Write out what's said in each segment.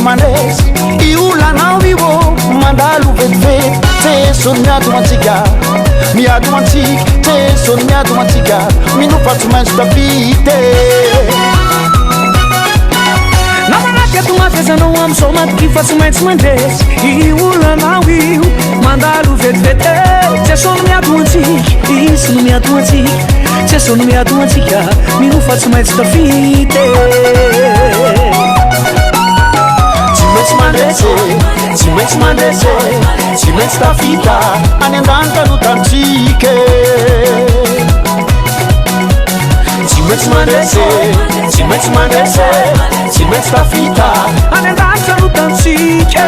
Mandesi iulana wiwo mandalu vetvet teson miado mantika miado mantik teson miado mantika minu fatu manstafite namanake tuma feza no am so mat ki fatu mandesi iulana wiwo mandalu vetvet teson miado mantik isun miado mantik teson miado mantika minu fatu manstafite Ci metti mandese, ci metti sta fita, anendanta l'utantike. Ci metti mandese, ci metti sta fita, anendanta l'utantike.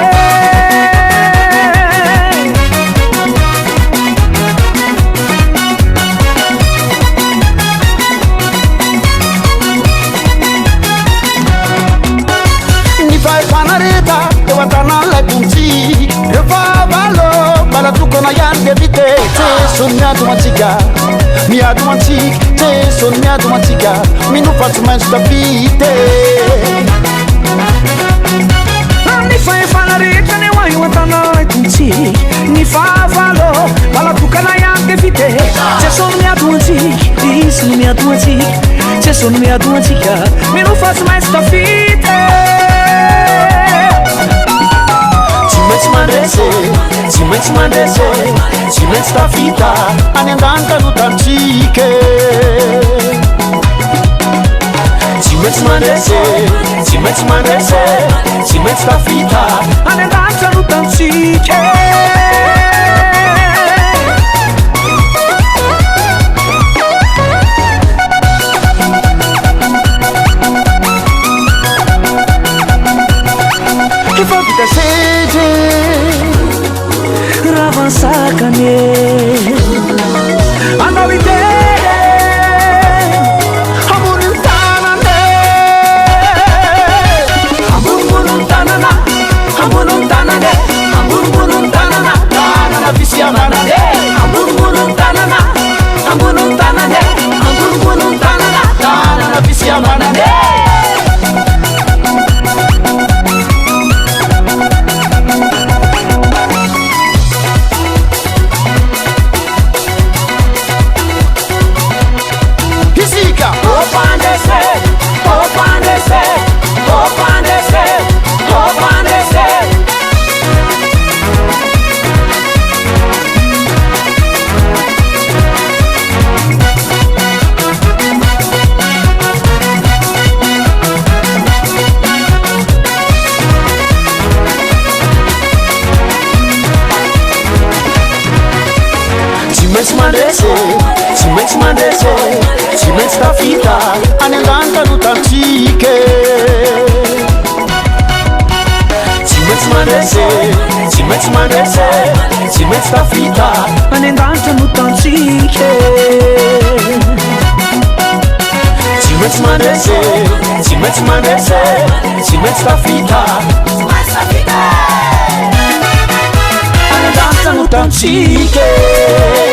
Son miado mantika, miado mantik, te son miado mantika, minu fatu manstafite. Ni fai fanareta ne wai watana kuntik, ni fa valo, bala tukana yande vite. Te son miado mantik, ti son miado mantik, te son miado mantika, minu fatu manstafite. Ci metti sta fita, anendanta l'utantike. Ci metti sta fita, anendanta l'utantike. Che fa vita sede Ravansakane Andavite Amununtanane Amununtanana Amununtanane Amununtanana Tanana visiamanane Amununtanana Amununtanane Amununtanana Tanana visiamanane Ci metti sta fita, anendanta l'utantike. Ci metti sta fita, anendanta l'utantike. Ci metti sta fita, anendanta l'utantike.